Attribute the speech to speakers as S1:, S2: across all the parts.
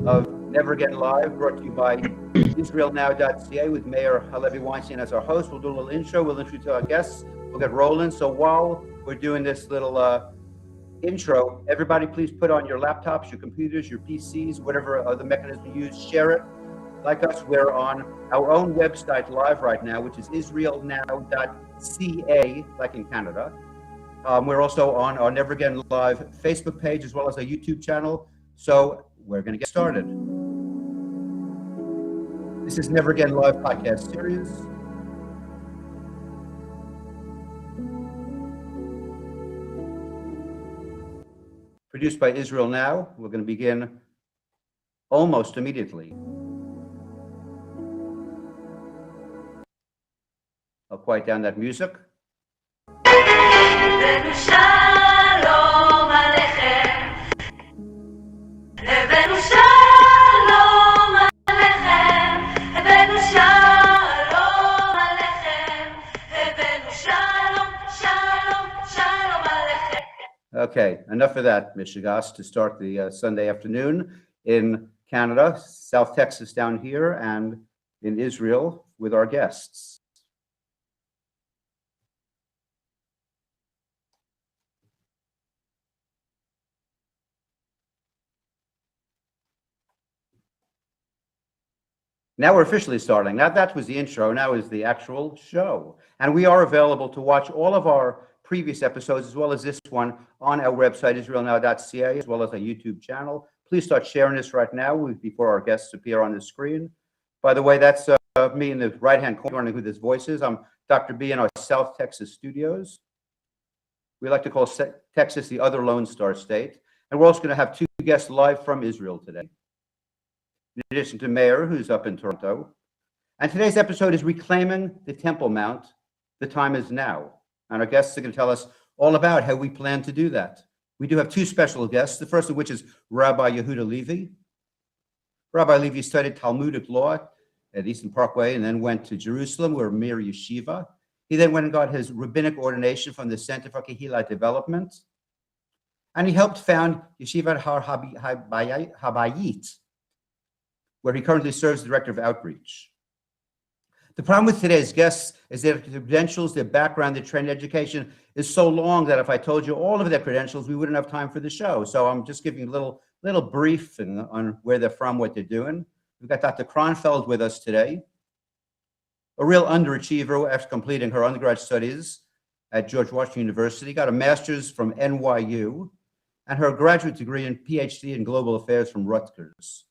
S1: of Never Again Live, brought to you by IsraelNow.ca with Mayor Halevi Weinstein as our host. We'll do a little intro. We'll introduce our guests. We'll get rolling. So while we're doing this little intro, everybody please put on your laptops, your computers, your PCs, whatever other mechanism you use, share it. Like us, we're on our own website live right now, which is IsraelNow.ca, like in Canada. We're also on our Never Again Live Facebook page, as well as our YouTube channel. So we're going to get started. This is Never Again Live podcast series. Produced by Israel Now. We're going to begin almost immediately. I'll quiet down that music. Okay, enough of that, Michigas, to start the Sunday afternoon in Canada, South Texas down here, and in Israel with our guests. Now we're officially starting. Now that was the intro. Now is the actual show. And we are available to watch all of our previous episodes, as well as this one, on our website, IsraelNow.ca, as well as our YouTube channel. Please start sharing this right now before our guests appear on the screen. By the way, that's me in the right-hand corner, who this voice is. I'm Dr. B in our South Texas studios. We like to call Texas the other Lone Star state. And we're also going to have two guests live from Israel today, in addition to Mayor, who's up in Toronto. And today's episode is Reclaiming the Temple Mount. The time is now. And our guests are going to tell us all about how we plan to do that. We do have two special guests, the first of which is Rabbi Yehuda Levi. Rabbi Levi studied Talmudic law at Eastern Parkway and then went to Jerusalem, where Mir Yeshiva. He then went and got his rabbinic ordination from the Center for Kehillah Development. And he helped found Yeshivat Har Habayit, where he currently serves as Director of Outreach. The problem with today's guests is that their credentials, their background, their trained education is so long that if I told you all of their credentials, we wouldn't have time for the show. So I'm just giving you a little brief on where they're from, what they're doing. We've got Dr. Kronfeld with us today, a real underachiever after completing her undergrad studies at George Washington University, got a master's from NYU, and her graduate degree and PhD in global affairs from Rutgers.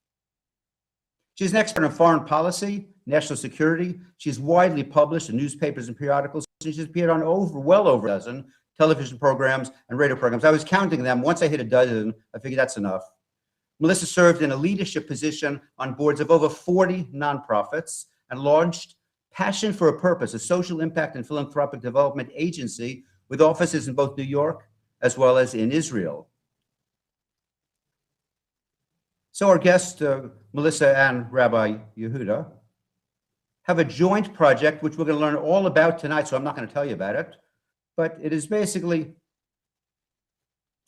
S1: She's an expert in foreign policy, national security. She's widely published in newspapers and periodicals. She's appeared on well over a dozen television programs and radio programs. I was counting them. Once I hit a dozen, I figured that's enough. Melissa served in a leadership position on boards of over 40 nonprofits and launched Passion for a Purpose, a social impact and philanthropic development agency with offices in both New York as well as in Israel. So our guests, Melissa and Rabbi Yehuda, have a joint project, which we're going to learn all about tonight, so I'm not going to tell you about it, but it is basically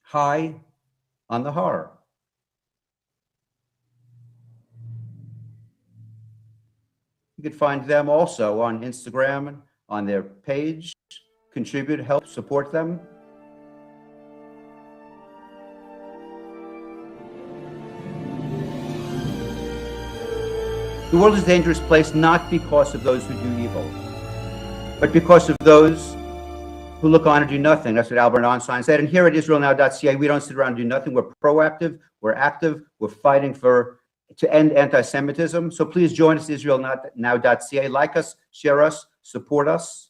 S1: High on the Har. You can find them also on Instagram, on their page. Contribute, help, support them. The world is a dangerous place not because of those who do evil, but because of those who look on and do nothing. That's what Albert Einstein said. And here at IsraelNow.ca, we don't sit around and do nothing. We're proactive, we're active, we're fighting to end anti-Semitism. So please join us at IsraelNow.ca. Like us, share us, support us.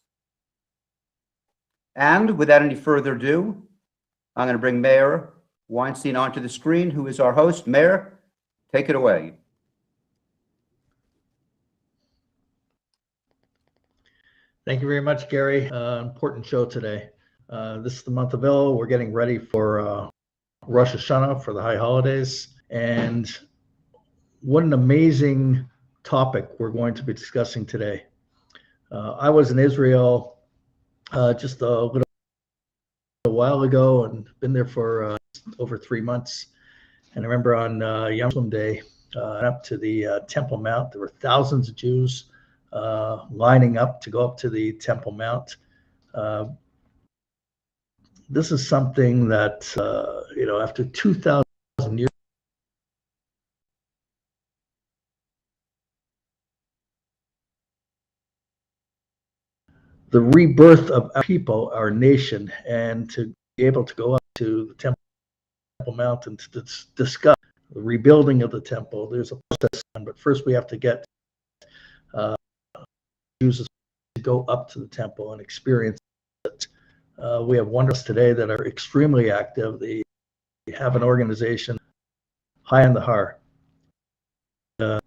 S1: And without any further ado, I'm going to bring Mayor Weinstein onto the screen, who is our host. Mayor, take it away.
S2: Thank you very much, Gary. Important show today. This is the month of El. We're getting ready for Rosh Hashanah, for the high holidays. And what an amazing topic we're going to be discussing today. I was in Israel just a little while ago and been there for over 3 months. And I remember on Yom Kippur Day, up to the Temple Mount. There were thousands of Jews lining up to go up to the Temple Mount. This is something that, after 2,000 years, the rebirth of our people, our nation, and to be able to go up to the Temple Mount and to discuss the rebuilding of the temple. There's a process, but first we have to get Jews to go up to the temple and experience it. We have wonders today that are extremely active. They have an organization, High on the Har. They're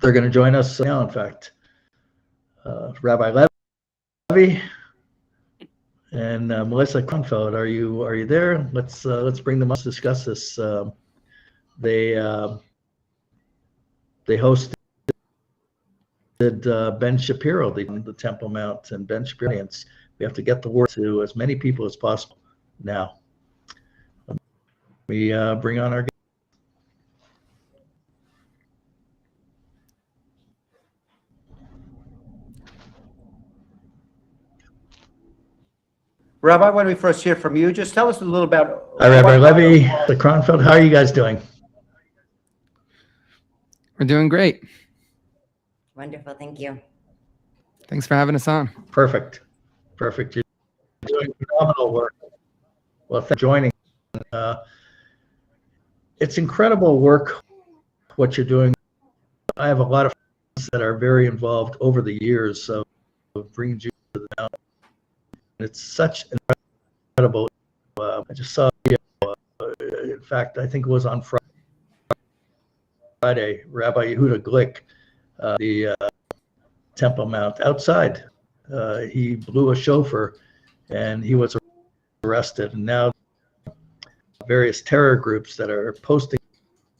S2: going to join us now, in fact. Rabbi Levi and Melissa Kronfeld, are you there? Let's bring them up to discuss this. They hosted Ben Shapiro, the Temple Mount, and Ben Shapiro. We have to get the word to as many people as possible now. We bring on our guest.
S1: Rabbi, when we first hear from you, just tell us a little about.
S2: Hi, Rabbi Levi, the Kronfeld. How are you guys doing?
S3: We're doing great.
S4: Wonderful, thank you.
S3: Thanks for having us on.
S2: Perfect. You're doing phenomenal work. Well, thanks for joining. It's incredible work, what you're doing. I have a lot of friends that are very involved over the years of bringing Jews to the mountain. It's such an incredible. I just saw a video. In fact, I think it was on Friday. Rabbi Yehuda Glick, the Temple Mount outside. He blew a shofar, and he was arrested. And now various terror groups that are posting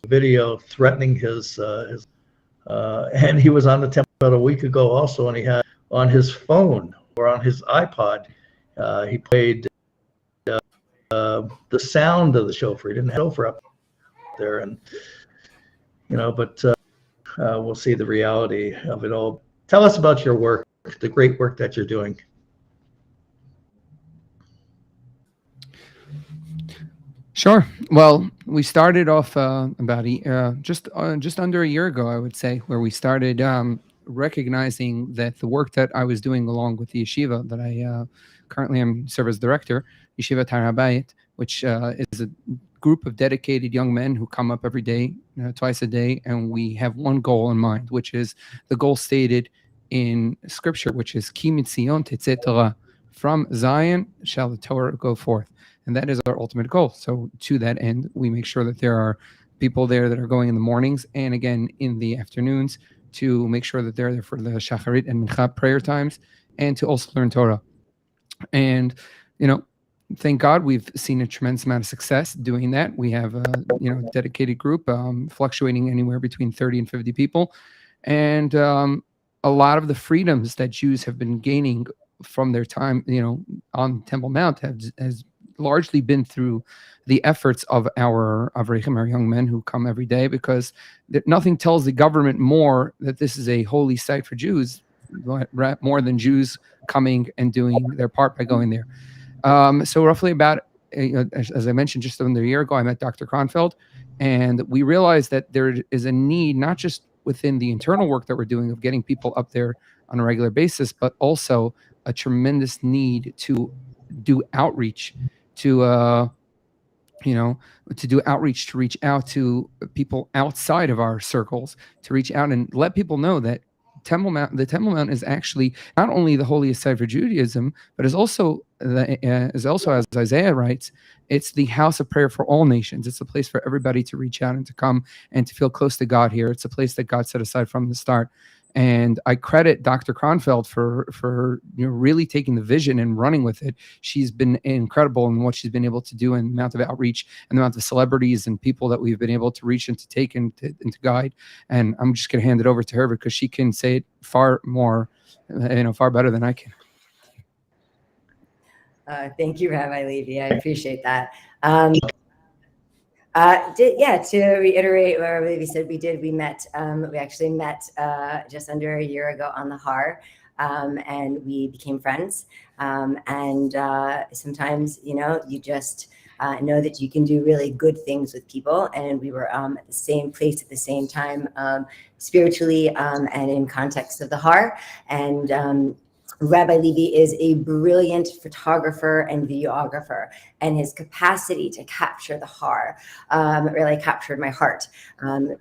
S2: video threatening his and he was on the temple about a week ago also, and he had on his phone or on his iPod, he played the sound of the shofar. He didn't have shofar up there, and but we'll see the reality of it all. Tell us about your work, the great work that you're doing.
S3: Sure. Well, we started off about just under a year ago, I would say, where we started recognizing that the work that I was doing along with the yeshiva that I currently am serve as director, Yeshiva Rabbi, which is a group of dedicated young men who come up every day, twice a day, and we have one goal in mind, which is the goal stated in Scripture, which is Ki mitzion tetzeh Torah, from Zion shall the Torah go forth. And that is our ultimate goal. So to that end, we make sure that there are people there that are going in the mornings and again in the afternoons to make sure that they're there for the Shacharit and Mincha prayer times and to also learn Torah. And, thank God we've seen a tremendous amount of success doing that. We have a dedicated group fluctuating anywhere between 30 and 50 people. And a lot of the freedoms that Jews have been gaining from their time, on Temple Mount has largely been through the efforts of our Avrechim, our young men who come every day, because nothing tells the government more that this is a holy site for Jews, more than Jews coming and doing their part by going there. So roughly about, as I mentioned, just under a year ago, I met Dr. Kronfeld, and we realized that there is a need, not just within the internal work that we're doing of getting people up there on a regular basis, but also a tremendous need to do outreach, to do outreach, to reach out to people outside of our circles, to reach out and let people know that the Temple Mount is actually not only the holiest site for Judaism, but is also, as Isaiah writes, it's the house of prayer for all nations. It's a place for everybody to reach out and to come and to feel close to God here. It's a place that God set aside from the start. And I credit Dr. Kronfeld for really taking the vision and running with it. She's been incredible in what she's been able to do, and the amount of outreach and the amount of celebrities and people that we've been able to reach and to take and to guide. And I'm just going to hand it over to her because she can say it far more, far better than I can.
S4: Thank you, Rabbi Levi. I appreciate that. To reiterate what Levi said, we actually met just under a year ago on the Har, and we became friends. And sometimes, you just know that you can do really good things with people. And we were at the same place at the same time, spiritually and in context of the Har. And Rabbi Levi is a brilliant photographer and videographer, and his capacity to capture the Har really captured my heart. And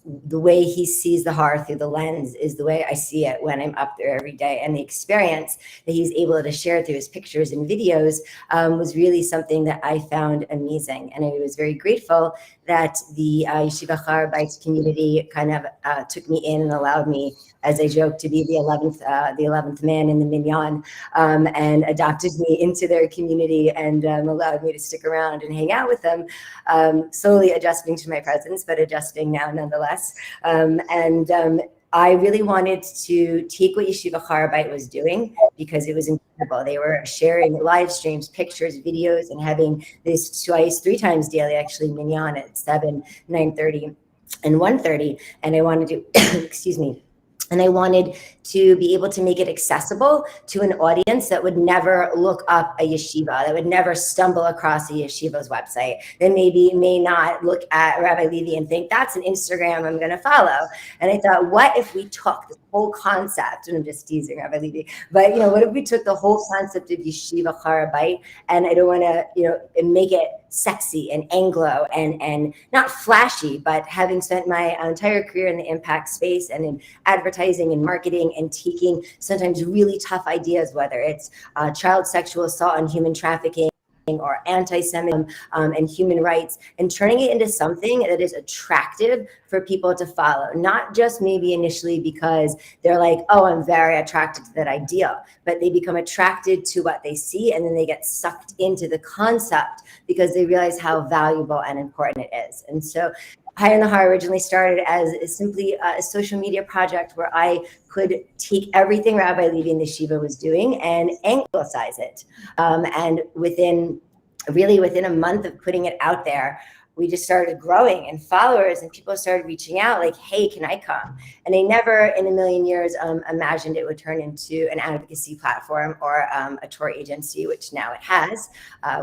S4: the way he sees the Har through the lens is the way I see it when I'm up there every day. And the experience that he's able to share through his pictures and videos was really something that I found amazing. And I was very grateful that the Yeshiva Har Bait community kind of took me in and allowed me, as I joke, to be the 11th man in the minyan, and adopted me into their community and allowed me to stick around and hang out with them, slowly adjusting to my presence, but adjusting now nonetheless. I really wanted to take what Yeshiva Har Bait was doing, because it was incredible. They were sharing live streams, pictures, videos, and having this three times daily, actually, minyan at 7, 9:30, and 1:30. And I wanted to, excuse me, and I wanted to be able to make it accessible to an audience that would never look up a yeshiva, that would never stumble across a yeshiva's website, that may not look at Rabbi Levi and think, that's an Instagram I'm going to follow. And I thought, what if we took the whole concept, and I'm just teasing Rabbi Levi, but what if we took the whole concept of Yeshiva Har Bait, and I don't want to, make it sexy and Anglo and not flashy, but having spent my entire career in the impact space and in advertising and marketing and taking sometimes really tough ideas, whether it's child sexual assault and human trafficking or anti-Semitism and human rights, and turning it into something that is attractive for people to follow, not just maybe initially because they're like, oh, I'm very attracted to that ideal, but they become attracted to what they see, and then they get sucked into the concept because they realize how valuable and important it is. And so High in the Har originally started as simply a social media project where I could take everything Rabbi Levi and the Shiva was doing and anglicize it. And within a month of putting it out there, we just started growing, and followers and people started reaching out like, hey, can I come? And I never in a million years imagined it would turn into an advocacy platform or a tour agency, which now it has,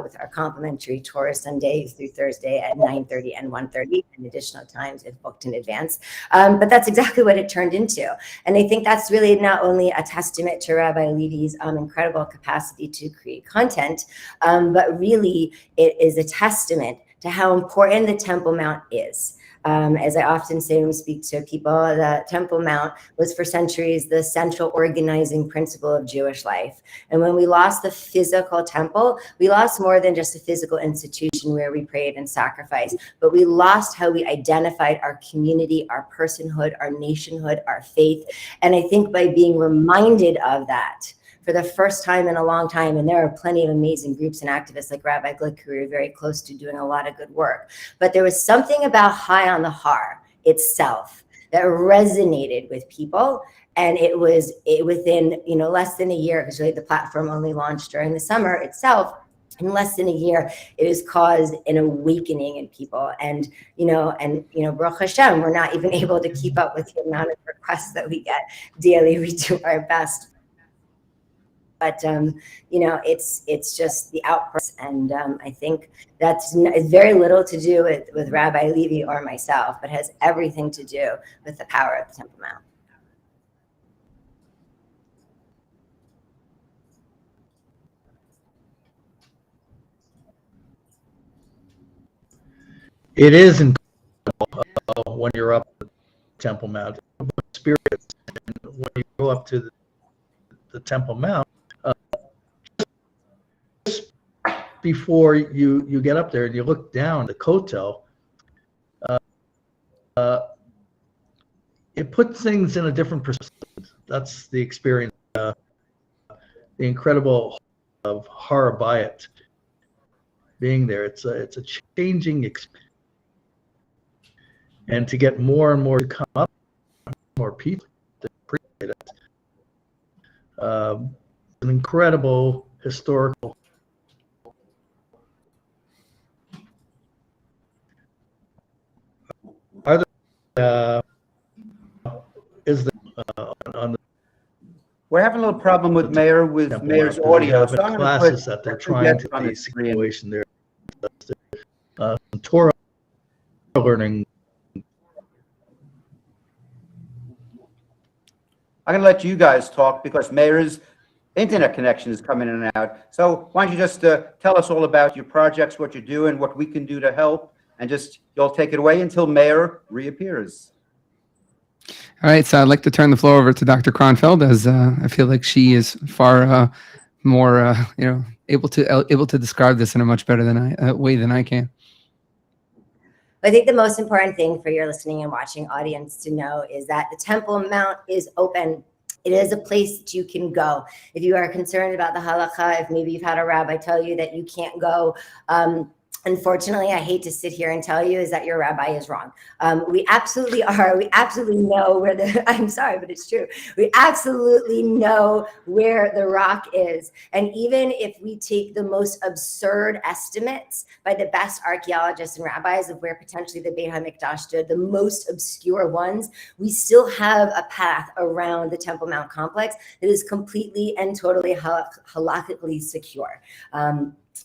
S4: with our complimentary tours Sunday through Thursday at 9:30 and 1:30, and additional times if booked in advance. But that's exactly what it turned into. And I think that's really not only a testament to Rabbi Levi's incredible capacity to create content, but really it is a testament to how important the Temple Mount is. As I often say when we speak to people, the Temple Mount was for centuries the central organizing principle of Jewish life. And when we lost the physical temple, we lost more than just a physical institution where we prayed and sacrificed, but we lost how we identified our community, our personhood, our nationhood, our faith. And I think by being reminded of that, for the first time in a long time, and there are plenty of amazing groups and activists like Rabbi Glick who are very close to doing a lot of good work. But there was something about High on the Har itself that resonated with people. And it was within less than a year, because really the platform only launched during the summer itself. In less than a year, it has caused an awakening in people. And Baruch Hashem, we're not even able to keep up with the amount of requests that we get daily. We do our best. But it's just the outburst, and I think that's very little to do with Rabbi Levi or myself, but has everything to do with the power of the Temple Mount.
S2: It is incredible when you're up at the Temple Mount. Spirits, and when you go up to the Temple Mount, before you get up there and you look down the Kotel, it puts things in a different perspective. That's the experience, the incredible of Har Bayit being there. It's a changing experience, and to get more and more to come up, more people to appreciate it. An incredible historical is the on the
S1: We're having a little problem with Mayor's
S2: Temple Mount,
S1: audio,
S2: because we have
S1: so I'm going to
S2: classes that they're
S1: put
S2: trying
S1: guests
S2: to
S1: on
S2: the
S1: the screen.
S2: situation there. Some Torah learning.
S1: I'm going to let you guys talk because Mayor's internet connection is coming in and out. So why don't you just tell us all about your projects, what you're doing, what we can do to help, and just you'll take it away until Mayor reappears.
S3: All right, so I'd like to turn the floor over to Dr. Kronfeld, as I feel like she is far more, able to describe this in a much better way than I can.
S4: I think the most important thing for your listening and watching audience to know is that the Temple Mount is open. It is a place that you can go. If you are concerned about the halakha, if maybe you've had a rabbi tell you that you can't go, unfortunately, I hate to sit here and tell you is that your rabbi is wrong. We absolutely are. We absolutely know where the, I'm sorry, but it's true. We absolutely know where the rock is. And even if we take the most absurd estimates by the best archaeologists and rabbis of where potentially the Beit HaMikdash stood, the most obscure ones, we still have a path around the Temple Mount complex that is completely and totally halakhically secure.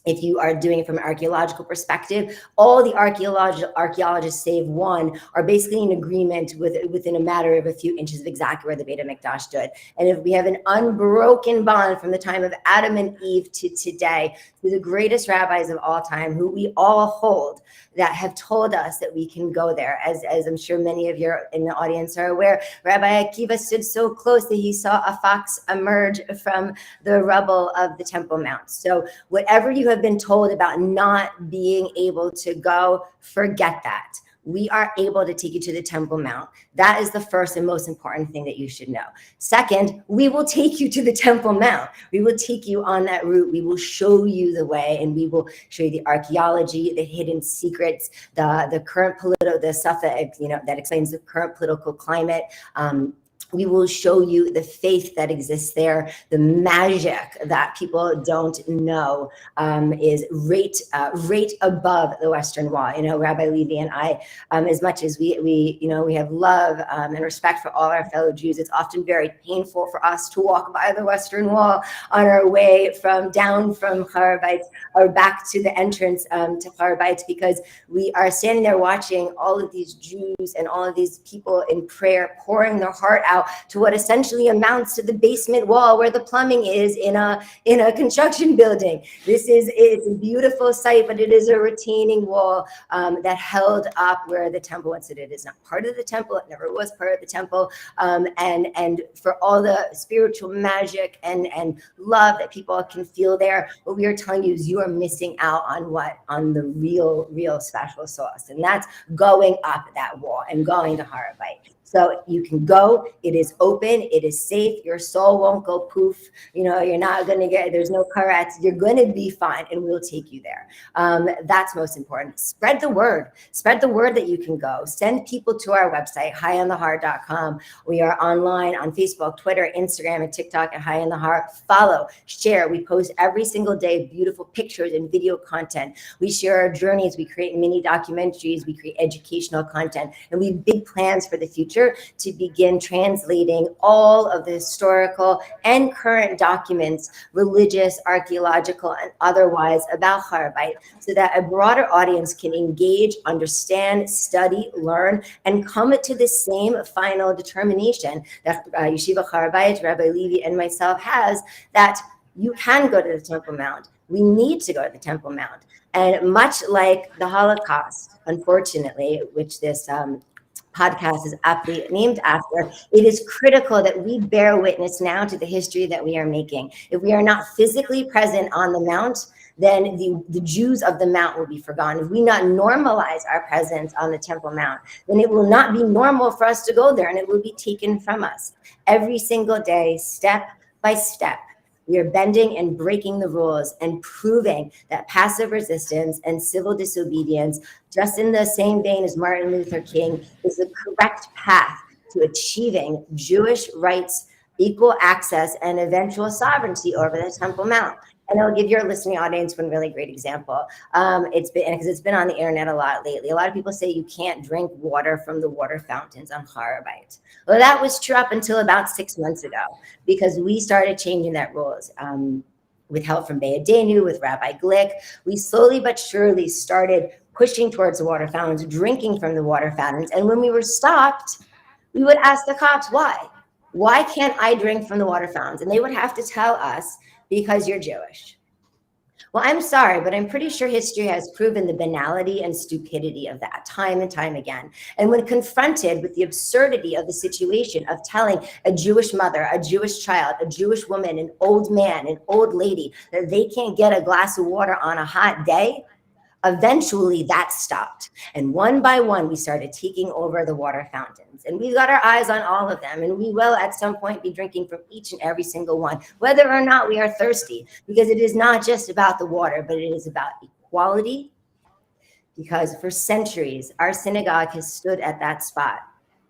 S4: If you are doing it from an archaeological perspective, all the archaeologists, save one, are basically in agreement within a matter of a few inches of exactly where the Beit HaMikdash stood. And if we have an unbroken bond from the time of Adam and Eve to today, through the greatest rabbis of all time, who we all hold, that have told us that we can go there. As I'm sure many of you in the audience are aware, Rabbi Akiva stood so close that he saw a fox emerge from the rubble of the Temple Mount. So whatever you have been told about not being able to go, forget that. We are able to take you to the Temple Mount. That is the first and most important thing that you should know. Second, we will take you to the Temple Mount. We will take you on that route. We will show you the way, and we will show you the archaeology, the hidden secrets, the current political, the stuff that, that explains the current political climate. We will show you the faith that exists there, the magic that people don't know is right above the Western Wall. Rabbi Levi and I, as much as we have love and respect for all our fellow Jews, it's often very painful for us to walk by the Western Wall on our way down from Har Bayit or back to the entrance to Har Bayit, because we are standing there watching all of these Jews and all of these people in prayer, pouring their heart out to what essentially amounts to the basement wall where the plumbing is in a construction building. It's a beautiful sight, but it is a retaining wall that held up where the temple was. It is not part of the temple. It never was part of the temple. And for all the spiritual magic and love that people can feel there, what we are telling you is you are missing out on the real special sauce. And that's going up that wall and going to Har Bayit. So you can go, it is open, it is safe, your soul won't go poof, you're not going to there's no karats, you're going to be fine, and we'll take you there. That's most important. Spread the word that you can go. Send people to our website, highonthehar.com. We are online on Facebook, Twitter, Instagram, and TikTok at High on the Har. Follow, share. We post every single day beautiful pictures and video content. We share our journeys, we create mini documentaries, we create educational content, and we have big plans for the future to begin translating all of the historical and current documents, religious, archaeological, and otherwise, about Har Bayit, so that a broader audience can engage, understand, study, learn, and come to the same final determination that Yeshiva Har Bayit, Rabbi Levi, and myself has, that you can go to the Temple Mount. We need to go to the Temple Mount. And much like the Holocaust, unfortunately, which this podcast is aptly named after, it is critical that we bear witness now to the history that we are making. If we are not physically present on the Mount, then the Jews of the Mount will be forgotten. If we not normalize our presence on the Temple Mount, then it will not be normal for us to go there, and it will be taken from us. Every single day, step by step, we are bending and breaking the rules and proving that passive resistance and civil disobedience, just in the same vein as Martin Luther King, is the correct path to achieving Jewish rights, equal access, and eventual sovereignty over the Temple Mount. And I'll give your listening audience one really great example. It's been on the internet a lot lately. A lot of people say you can't drink water from the water fountains on Har HaBayit. Well, that was true up until about 6 months ago, because we started changing that rules. With help from Be'edenu, with Rabbi Glick, we slowly but surely started pushing towards the water fountains, drinking from the water fountains. And when we were stopped, we would ask the cops, why? Why can't I drink from the water fountains? And they would have to tell us, because you're Jewish. Well, I'm sorry, but I'm pretty sure history has proven the banality and stupidity of that time and time again. And when confronted with the absurdity of the situation of telling a Jewish mother, a Jewish child, a Jewish woman, an old man, an old lady that they can't get a glass of water on a hot day, eventually that stopped. And one by one, we started taking over the water fountains. And we've got our eyes on all of them. And we will at some point be drinking from each and every single one, whether or not we are thirsty, because it is not just about the water, but it is about equality. Because for centuries, our synagogue has stood at that spot.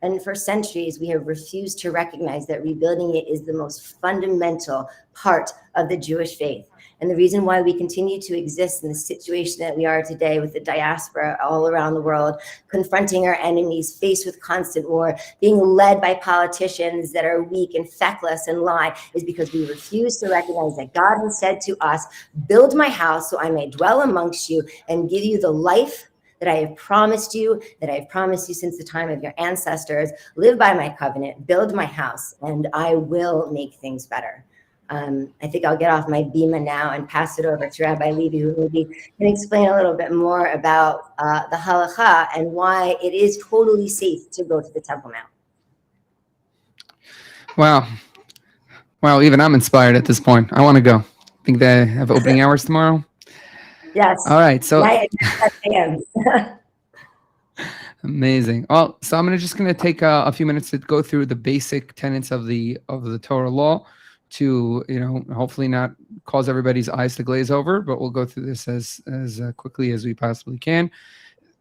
S4: And for centuries, we have refused to recognize that rebuilding it is the most fundamental part of the Jewish faith. And the reason why we continue to exist in the situation that we are today, with the diaspora all around the world, confronting our enemies, faced with constant war, being led by politicians that are weak and feckless and lie, is because we refuse to recognize that God has said to us, build my house so I may dwell amongst you and give you the life that I have promised you, since the time of your ancestors. Live by my covenant, build my house, and I will make things better. I think I'll get off my bima now and pass it over to Rabbi Levi, who maybe can explain a little bit more about the halacha and why it is totally safe to go to the Temple Mount.
S3: Wow, even I'm inspired at this point. I want to go. Think they have opening hours tomorrow?
S4: Yes.
S3: All right, so
S4: I am.
S3: Amazing. Well, so I'm just going to take a few minutes to go through the basic tenets of the Torah law, to hopefully not cause everybody's eyes to glaze over, but we'll go through this as quickly as we possibly can.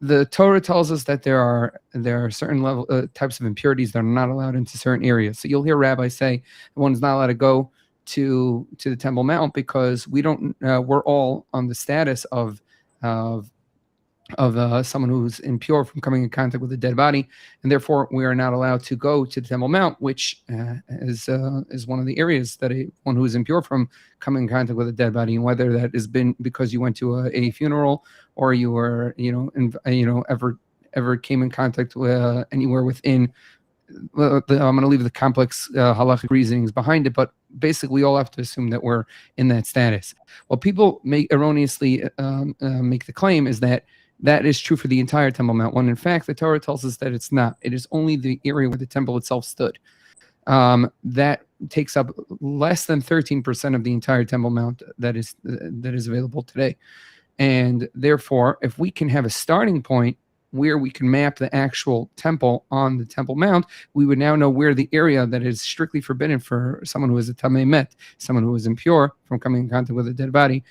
S3: The Torah tells us that there are certain types of impurities that are not allowed into certain areas. So you'll hear rabbis say one's not allowed to go to the Temple Mount because we're all on the status of someone who's impure from coming in contact with a dead body, and therefore we are not allowed to go to the Temple Mount, which is one of the areas that one who is impure from coming in contact with a dead body, and whether that has been because you went to a funeral or you were ever came in contact with anywhere within. I'm going to leave the complex halachic reasonings behind it, but basically we all have to assume that we're in that status. What people erroneously make the claim is that is true for the entire Temple Mount, when in fact the Torah tells us that it's not. It is only the area where the temple itself stood. That takes up less than 13% of the entire Temple Mount that is available today. And therefore, if we can have a starting point where we can map the actual temple on the Temple Mount, we would now know where the area that is strictly forbidden for someone who is a tamei met, someone who is impure from coming in contact with a dead body,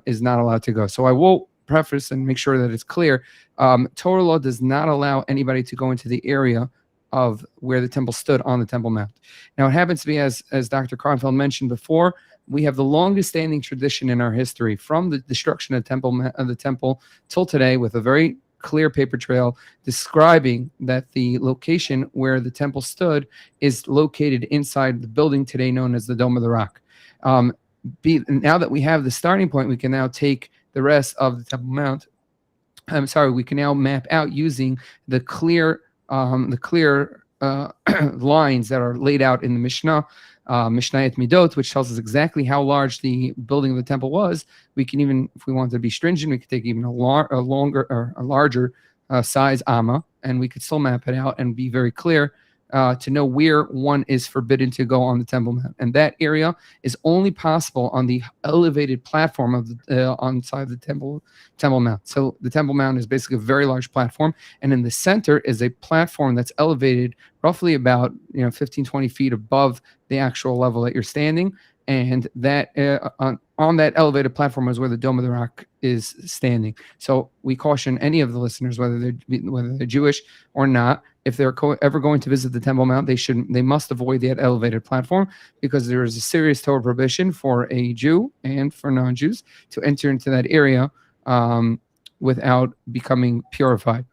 S3: is not allowed to go. So I will preface and make sure that it's clear. Torah law does not allow anybody to go into the area of where the temple stood on the Temple Mount. Now, it happens to be, as Dr. Kronfeld mentioned before, we have the longest standing tradition in our history from the destruction of the temple till today, with a very clear paper trail describing that the location where the temple stood is located inside the building today known as the Dome of the Rock. Now that we have the starting point, we can now take the rest of the Temple Mount. We can now map out using the clear lines that are laid out in the Mishnah, Mishnayot Midot, which tells us exactly how large the building of the temple was. We can even, if we wanted to be stringent, we could take even a larger size amma, and we could still map it out and be very clear to know where one is forbidden to go on the Temple Mount. And that area is only possible on the elevated platform of on side of the Temple Mount. So the Temple Mount is basically a very large platform, and in the center is a platform that's elevated roughly about 15-20 feet above the actual level that you're standing. And that on that elevated platform is where the Dome of the Rock is standing. So we caution any of the listeners, whether they're Jewish or not, if they're ever going to visit the Temple Mount, they must avoid that elevated platform, because there is a serious Torah prohibition for a Jew and for non-Jews to enter into that area without becoming purified.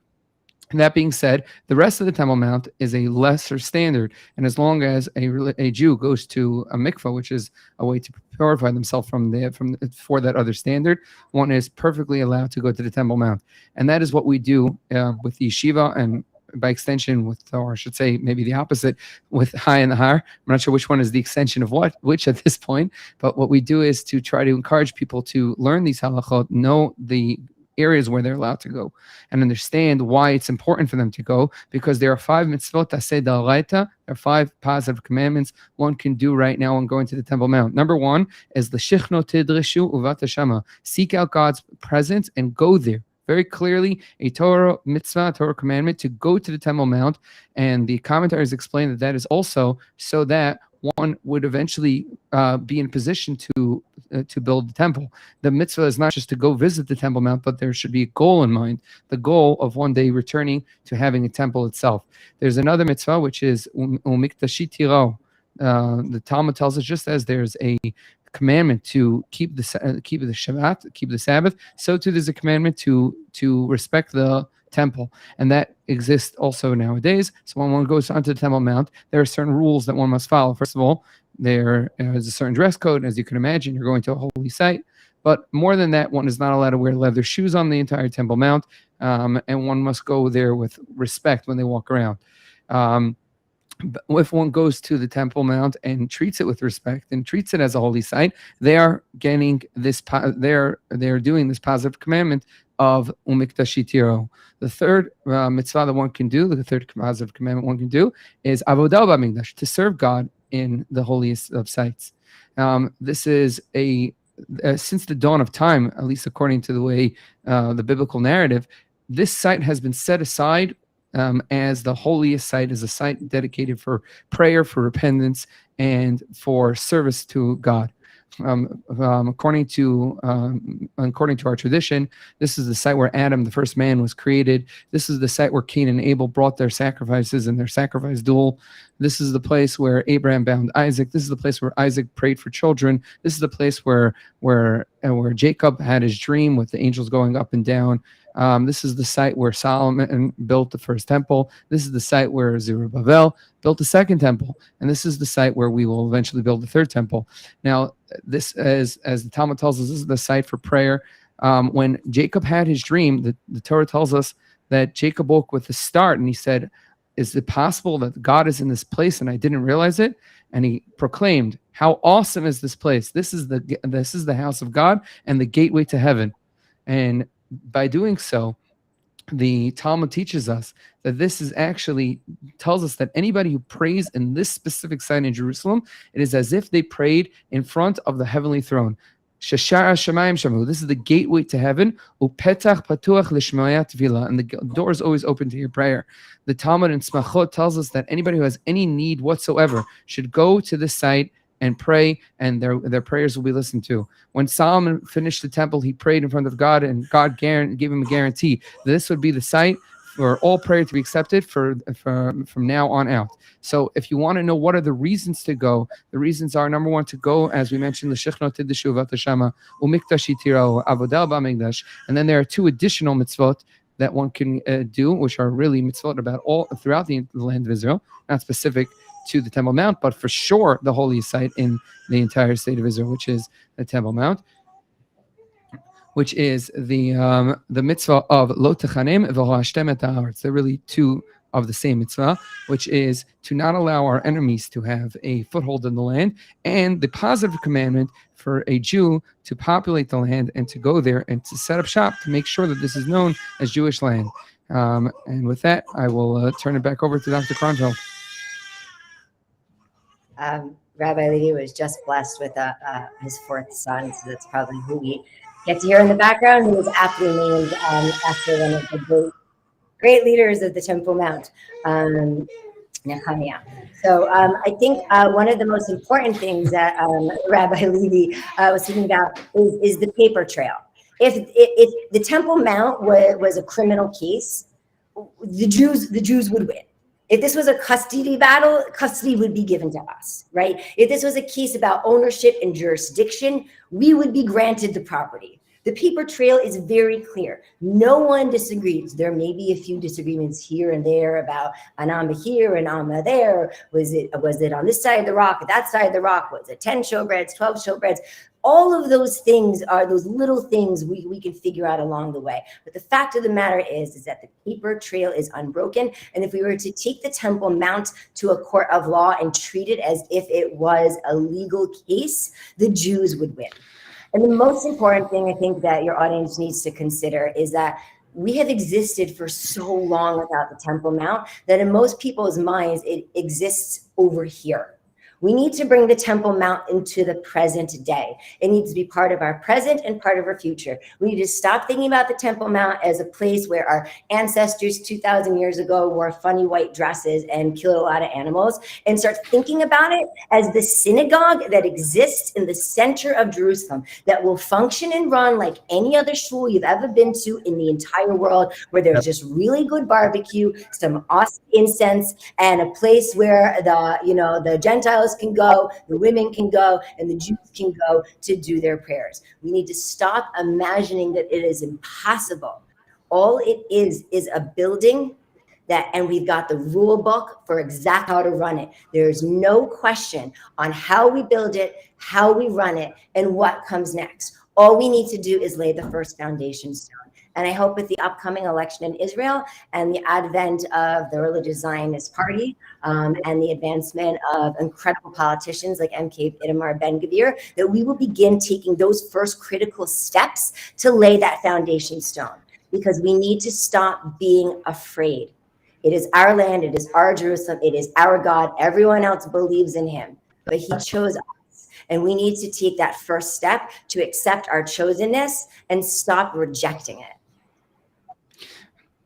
S3: And that being said, the rest of the Temple Mount is a lesser standard, and as long as a Jew goes to a mikvah, which is a way to purify themselves for that other standard, one is perfectly allowed to go to the Temple Mount, and that is what we do with the yeshiva, and by extension or I should say maybe the opposite, with High and the Har. I'm not sure which one is the extension of which at this point, but what we do is to try to encourage people to learn these halachot, know the areas where they're allowed to go, and understand why it's important for them to go, because there are 5 mitzvot aseh d'oraita. There are 5 positive commandments one can do right now when going to the Temple Mount. Number 1 is the shichno tidreshu uvat hashama. Seek out God's presence and go there. Very clearly, a Torah mitzvah, Torah commandment to go to the Temple Mount, and the commentaries explain that is also so that one would eventually be in position to build the temple. The mitzvah is not just to go visit the Temple Mount, but there should be a goal in mind, the goal of one day returning to having a temple itself. There's another mitzvah, which is umikdashi tiro. The Talmud tells us, just as there's a commandment to keep the Shabbat, keep the Sabbath, so too there's a commandment to respect the temple, and that exists also nowadays. So when one goes onto the Temple Mount, there are certain rules that one must follow. First of all, there is a certain dress code. As you can imagine, you're going to a holy site, but more than that, one is not allowed to wear leather shoes on the entire Temple Mount, and one must go there with respect when they walk around. If one goes to the Temple Mount and treats it with respect and treats it as a holy site, they are getting this. They're doing this positive commandment of umikdashi tiro. The third mitzvah that one can do, the third positive commandment one can do, is avodah b'mikdash, to serve God in the holiest of sites. This is since the dawn of time, at least according to the way the biblical narrative, this site has been set aside as the holiest site, is a site dedicated for prayer, for repentance, and for service to God. According to our tradition, this is the site where Adam, the first man, was created. This is the site where Cain and Abel brought their sacrifices in their sacrifice duel. This is the place where Abraham bound Isaac. This is the place where Isaac prayed for children. This is the place where Jacob had his dream with the angels going up and down. This is the site where Solomon built the first temple. This is the site where Zerubbabel built the second temple. And this is the site where we will eventually build the third temple. Now, this, as the Talmud tells us, this is the site for prayer. When Jacob had his dream, the Torah tells us that Jacob woke with a start, and he said, "Is it possible that God is in this place and I didn't realize it?" And he proclaimed, "How awesome is this place? This is the house of God and the gateway to heaven." And by doing so, the Talmud teaches us that this is actually tells us that anybody who prays in this specific site in Jerusalem, it is as if they prayed in front of the heavenly throne. Shashar Shamayim Shamu. This is the gateway to heaven. Upetach patuach l'shmoya tefillah, and the door is always open to your prayer. The Talmud in Smachot tells us that anybody who has any need whatsoever should go to this site and pray, and their prayers will be listened to. When Solomon finished the temple, he prayed in front of God, and God gave him a guarantee that this would be the site for all prayer to be accepted from now on out. So if you want to know what are the reasons to go, the reasons are, number 1, to go, as we mentioned, l'shechno tidishu v'atashama umikdashi tiro avodah b'mikdash, and then there are 2 additional mitzvot that one can do, which are really mitzvot about all throughout the land of Israel, not specific to the Temple Mount, but for sure the holiest site in the entire state of Israel, which is the Temple Mount, which is the mitzvah of lo techanem v'hoashtem et haaretz. They're really 2 of the same mitzvah, which is to not allow our enemies to have a foothold in the land, and the positive commandment for a Jew to populate the land and to go there and to set up shop to make sure that this is known as Jewish land. And with that, I will turn it back over to Dr. Kronfeld.
S4: Rabbi Levi was just blessed with his 4th son, so that's probably who we get to hear in the background. He was aptly named after one of the great leaders of the Temple Mount. Nehemiah. So I think one of the most important things that Rabbi Levi was speaking about is the paper trail. If the Temple Mount was a criminal case, the Jews would win. If this was a custody battle, custody would be given to us, right? If this was a case about ownership and jurisdiction, we would be granted the property. The paper trail is very clear. No one disagrees. There may be a few disagreements here and there about an amma here and amma there. Was it on this side of the rock, that side of the rock? Was it 10 showbreads, 12 showbreads? All of those things are those little things we can figure out along the way. But the fact of the matter is that the paper trail is unbroken. And if we were to take the Temple Mount to a court of law and treat it as if it was a legal case, the Jews would win. And the most important thing I think that your audience needs to consider is that we have existed for so long without the Temple Mount that in most people's minds, it exists over here. We need to bring the Temple Mount into the present day. It needs to be part of our present and part of our future. We need to stop thinking about the Temple Mount as a place where our ancestors 2,000 years ago wore funny white dresses and killed a lot of animals, and start thinking about it as the synagogue that exists in the center of Jerusalem, that will function and run like any other shul you've ever been to in the entire world, where there's just really good barbecue, some awesome incense, and a place where the Gentiles can go, the women can go, and the Jews can go to do their prayers. We need to stop imagining that it is impossible. All it is a building and we've got the rule book for exactly how to run it. There's no question on how we build it, how we run it, and what comes next. All we need to do is lay the first foundation stone. And I hope with the upcoming election in Israel and the advent of the religious Zionist party and the advancement of incredible politicians like MK Itamar Ben-Gvir, that we will begin taking those first critical steps to lay that foundation stone, because we need to stop being afraid. It is our land, it is our Jerusalem, it is our God. Everyone else believes in him, but he chose us. And we need to take that first step to accept our chosenness and stop rejecting it.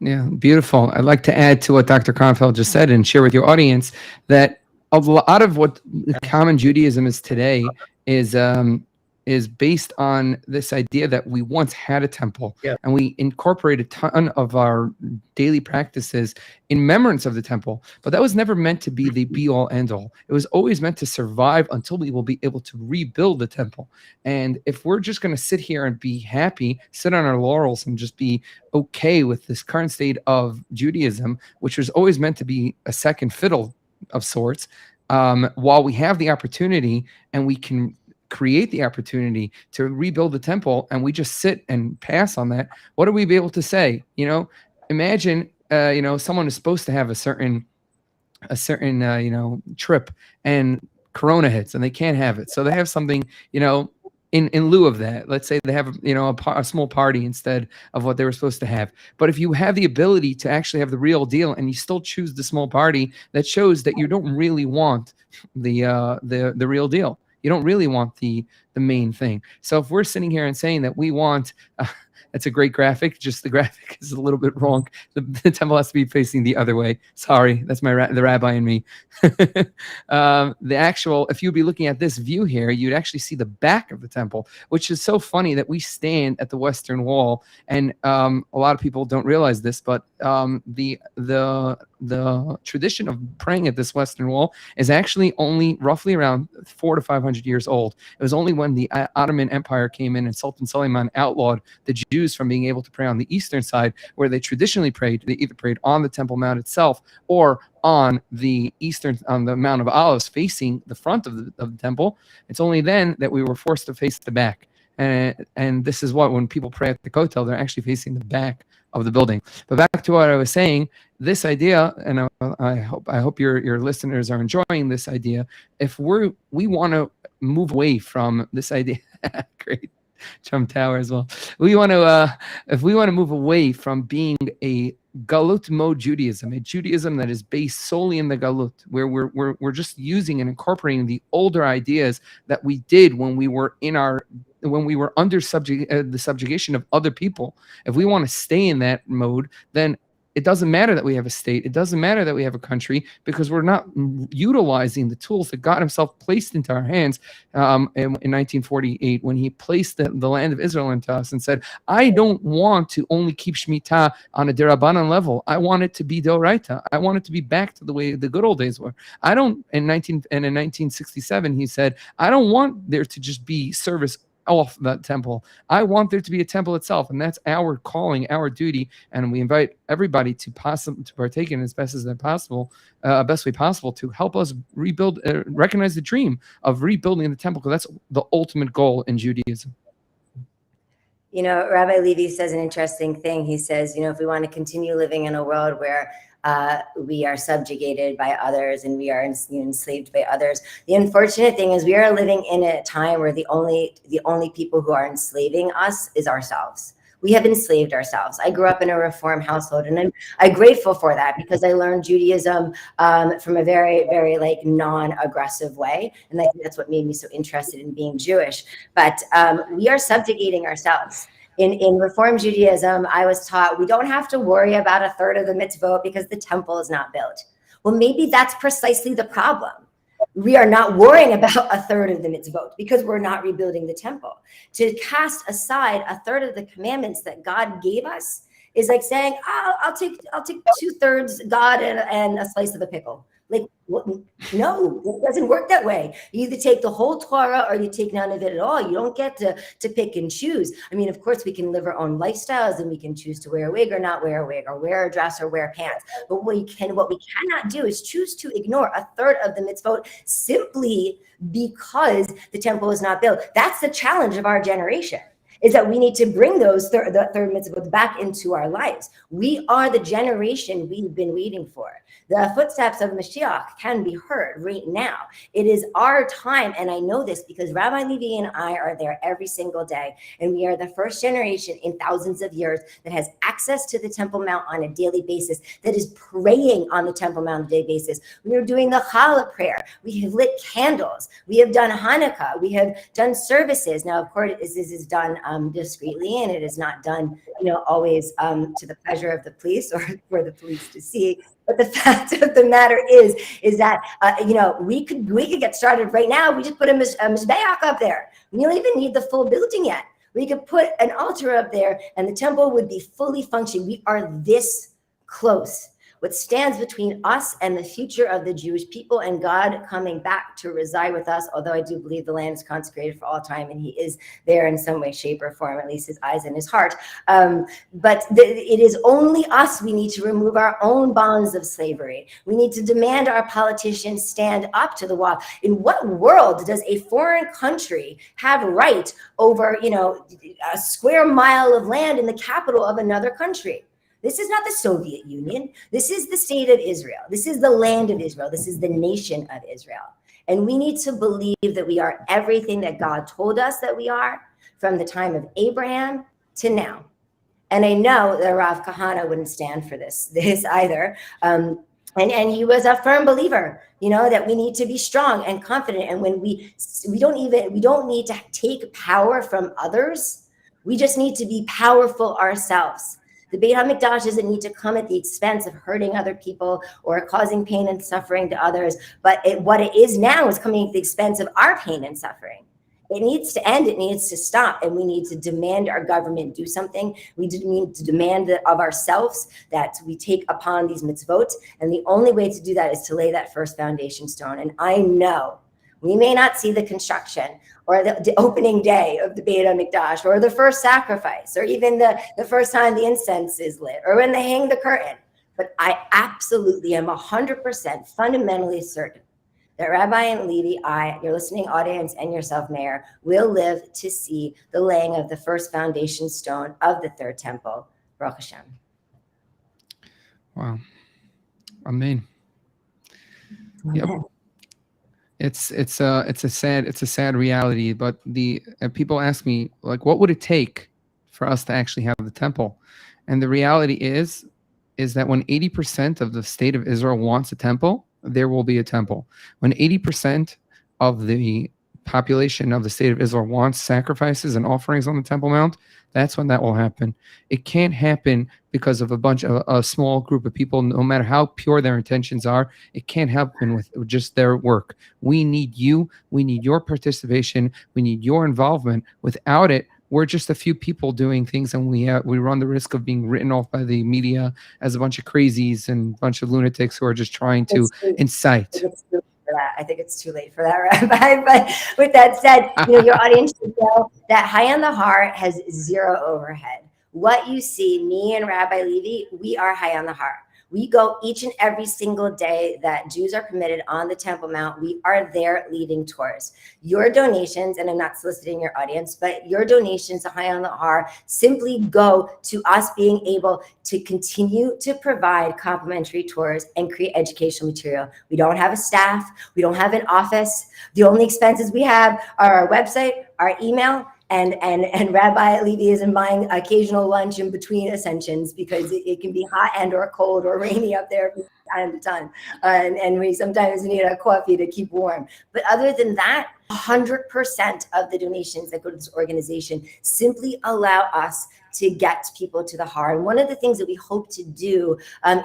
S3: Yeah, beautiful. I'd like to add to what Dr. Kronfeld just said and share with your audience that a lot of what common Judaism is today is based on this idea that we once had a temple, and we incorporate a ton of our daily practices in remembrance of the temple. But that was never meant to be the be-all, end-all. It was always meant to survive until we will be able to rebuild the temple. And if we're just going to sit here and be happy, sit on our laurels, and just be okay with this current state of Judaism, which was always meant to be a second fiddle of sorts, while we have the opportunity and we can create the opportunity to rebuild the temple, and we just sit and pass on that, what are we be able to say? Imagine someone is supposed to have a certain trip, and Corona hits and they can't have it, so they have something in lieu of that. Let's say they have a small party instead of what they were supposed to have. But if you have the ability to actually have the real deal and you still choose the small party, that shows that you don't really want the real deal. You don't really want the main thing. So if we're sitting here and saying that we want, that's a great graphic, just the graphic is a little bit wrong. The temple has to be facing the other way. Sorry, that's the rabbi in me. If you'd be looking at this view here, you'd actually see the back of the temple, which is so funny that we stand at the Western Wall, and a lot of people don't realize this, but the tradition of praying at this Western Wall is actually only roughly around 400 to 500 years old. It was only when the Ottoman Empire came in and Sultan Suleiman outlawed the Jews from being able to pray on the eastern side, where they traditionally prayed. They either prayed on the Temple Mount itself or on the Mount of Olives facing the front of the temple. It's only then that we were forced to face the back. And this is when people pray at the Kotel, they're actually facing the back of the building. But back to what I was saying, this idea, and I hope your listeners are enjoying this idea. If we want to move away from this idea, great. Trump Tower as well. If we want to move away from being a Galut mode Judaism, a Judaism that is based solely in the Galut, where we're just using and incorporating the older ideas that we did when we were under the subjugation of other people. If we want to stay in that mode, then It doesn't matter that we have a state. It doesn't matter that we have a country, because we're not utilizing the tools that God himself placed into our hands in 1948, when he placed the land of Israel into us and said, I don't want to only keep Shemitah on a derabanan level. I want it to be doraita. I want it to be back to the way the good old days were. I don't, in 1967, he said, I don't want there to just be service off that temple. I want there to be a temple itself, and that's our calling, our duty, and we invite everybody to partake in it as best way possible to help us rebuild, recognize the dream of rebuilding the temple, because that's the ultimate goal in Judaism.
S4: You know, Rabbi Levi says an interesting thing. He says, you know, if we want to continue living in a world where we are subjugated by others and we are enslaved by others, the unfortunate thing is we are living in a time where the only people who are enslaving us is ourselves. We have enslaved ourselves. I grew up in a Reform household, and I'm grateful for that, because I learned Judaism from a very, very like non-aggressive way. And I think that's what made me so interested in being Jewish. But we are subjugating ourselves. In Reform Judaism, I was taught we don't have to worry about a third of the mitzvot because the temple is not built. Well, maybe that's precisely the problem. We are not worrying about a third of the mitzvot because we're not rebuilding the temple. To cast aside a third of the commandments that God gave us is like saying, oh, I'll take 2/3 God and a slice of a pickle. Like, no, it doesn't work that way. You either take the whole Torah or you take none of it at all. You don't get to pick and choose. I mean, of course, we can live our own lifestyles and we can choose to wear a wig or not wear a wig, or wear a dress or wear pants. But what we cannot do is choose to ignore a third of the mitzvot simply because the temple is not built. That's the challenge of our generation, is that we need to bring those the third mitzvot back into our lives. We are the generation we've been waiting for. The footsteps of Mashiach can be heard right now. It is our time, and I know this because Rabbi Levi and I are there every single day, and we are the first generation in thousands of years that has access to the Temple Mount on a daily basis, that is praying on the Temple Mount on a daily basis. We are doing the Challah prayer. We have lit candles. We have done Hanukkah. We have done services. Now, of course, this is done discreetly, and it is not done, always to the pleasure of the police or for the police to see. But the fact of the matter is that we could get started right now. We just put a mizbeach up there. We don't even need the full building yet. We could put an altar up there, and the temple would be fully functioning. We are this close. What stands between us and the future of the Jewish people and God coming back to reside with us, although I do believe the land is consecrated for all time and he is there in some way, shape, or form, at least his eyes and his heart. But it is only us. We need to remove our own bonds of slavery. We need to demand our politicians stand up to the wall. In what world does a foreign country have right over, a square mile of land in the capital of another country? This is not the Soviet Union. This is the state of Israel. This is the land of Israel. This is the nation of Israel. And we need to believe that we are everything that God told us that we are from the time of Abraham to now. And I know that Rav Kahana wouldn't stand for this either. And he was a firm believer, that we need to be strong and confident. And when we don't need to take power from others. We just need to be powerful ourselves. The Beit HaMikdash doesn't need to come at the expense of hurting other people or causing pain and suffering to others. But what it is now is coming at the expense of our pain and suffering. It needs to end. It needs to stop. And we need to demand our government do something. We need to demand of ourselves that we take upon these mitzvot. And the only way to do that is to lay that first foundation stone. And I know we may not see the construction or the opening day of the Beit HaMikdash or the first sacrifice or even the first time the incense is lit or when they hang the curtain. But I absolutely am 100% fundamentally certain that Rabbi and Levi, your listening audience, and yourself, Mayor, will live to see the laying of the first foundation stone of the third temple. Baruch Hashem.
S3: Wow. Amen. Yep. It's a sad reality, but the people ask me, like, what would it take for us to actually have the temple? And the reality is that when 80% of the state of Israel wants a temple, there will be a temple. When 80% of the population of the state of Israel wants sacrifices and offerings on the Temple Mount, that's when that will happen. It can't happen because of a small group of people, no matter how pure their intentions are. It can't happen with just their work. We need you. We need your participation. We need your involvement. Without it, we're just a few people doing things, and we run the risk of being written off by the media as a bunch of crazies and a bunch of lunatics who are just trying to incite.
S4: I think it's too late for that, Rabbi. But with that said, your audience should know that High on the Har has zero overhead. What you see, me and Rabbi Levi, we are High on the Har. We go each and every single day that Jews are permitted on the Temple Mount. We are there leading tours. Your donations, and I'm not soliciting your audience, but your donations to High on the Har simply go to us being able to continue to provide complimentary tours and create educational material. We don't have a staff. We don't have an office. The only expenses we have are our website, our email, and Rabbi Levi isn't buying occasional lunch in between ascensions because it can be hot and or cold or rainy up there from time to time. And we sometimes need a coffee to keep warm. But other than that, 100% of the donations that go to this organization simply allow us to get people to the Har. And one of the things that we hope to do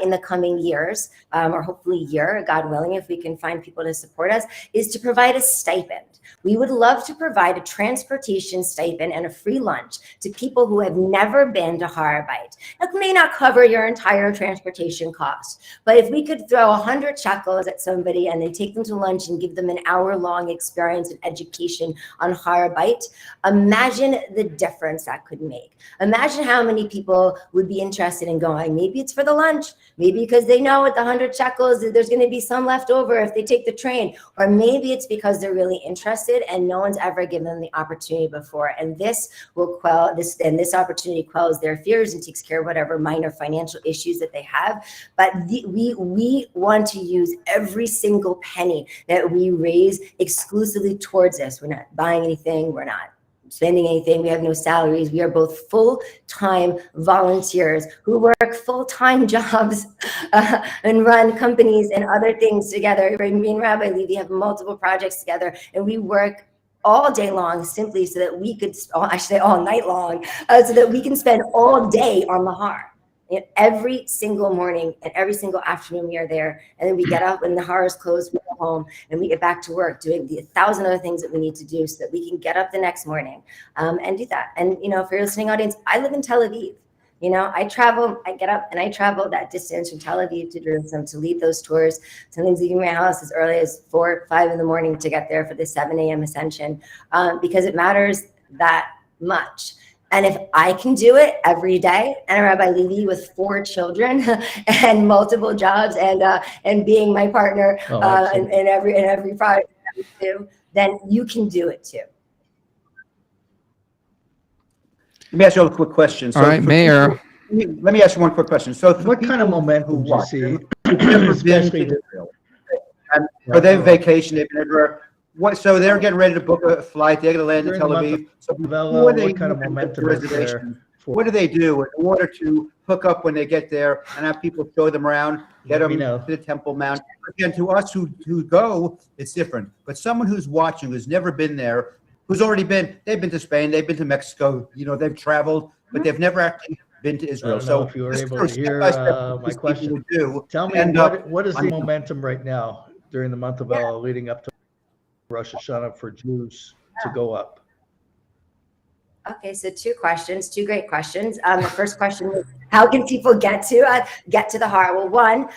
S4: in the coming years, or hopefully year, God willing, if we can find people to support us, is to provide a stipend. We would love to provide a transportation stipend and a free lunch to people who have never been to Har HaBayit. It may not cover your entire transportation cost, but if we could throw 100 shekels at somebody and then take them to lunch and give them an hour-long experience and education on Har HaBayit, imagine the difference that could make. Imagine how many people would be interested in going. Maybe it's for the lunch, maybe because they know with the 100 shekels that there's going to be some left over if they take the train, or maybe it's because they're really interested and no one's ever given them the opportunity before. And this will quell this, and this opportunity quells their fears and takes care of whatever minor financial issues that they have. But we want to use every single penny that we raise exclusively towards this. We're not buying anything. We're not spending anything. We have no salaries. We are both full-time volunteers who work full-time jobs and run companies and other things together. Me and Rabbi Levi have multiple projects together, and we work all day long simply so that we could, actually all night long, so that we can spend all day on the Har. Every single morning and every single afternoon we are there, and then we get up when the Har is closed, we go home and we get back to work doing the 1,000 other things that we need to do so that we can get up the next morning and do that. And for your listening audience, I live in Tel Aviv. I travel, I get up and I travel that distance from Tel Aviv to Jerusalem to lead those tours. Sometimes leaving my house as early as 4 or 5 in the morning to get there for the 7 a.m. ascension because it matters that much. And if I can do it every day, and Rabbi Levi with 4 children and multiple jobs and being my partner in every project that we do, then you can do it too.
S1: Let me ask you a quick question.
S3: All right, Mayor.
S1: Let me ask you one quick question. So,
S2: what kind of momentum do you see?
S1: Especially Israel. Are they vacation? They've been everywhere. So they're getting ready to book a flight. They're going to land in Tel Aviv. So
S2: what kind of momentum is there?
S1: What do they do in order to hook up when they get there and have people show them around, get them to the Temple Mount? Again, to us who go, it's different. But someone who's watching, who's never been there, who's already been, they've been to Spain, they've been to Mexico, they've traveled, but they've never actually been to Israel.
S2: So if you were able to hear my question, tell me what is the momentum right now during the month of El leading up to Rosh Hashanah for Jews to go up?
S4: Okay, so 2 questions, 2 great questions. The first question is, how can people get to the Har? Well, one,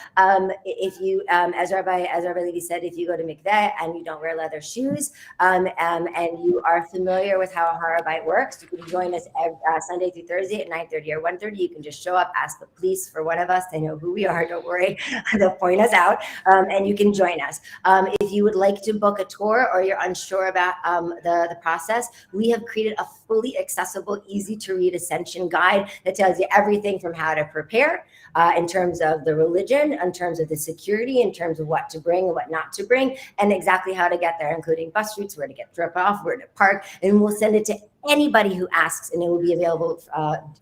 S4: if you, as Rabbi Levi said, if you go to mikveh and you don't wear leather shoes, and you are familiar with how Har HaBayit works, you can join us every, Sunday through Thursday at 9:30 or 1:30. You can just show up, ask the police for one of us. They know who we are. Don't worry, they'll point us out, and you can join us. If you would like to book a tour or you're unsure about the process, we have created a fully accessible, easy to read ascension guide that tells you everything from how to prepare in terms of the religion, in terms of the security, in terms of what to bring and what not to bring, and exactly how to get there, including bus routes, where to get dropped off, where to park, and we'll send it to anybody who asks, and it will be available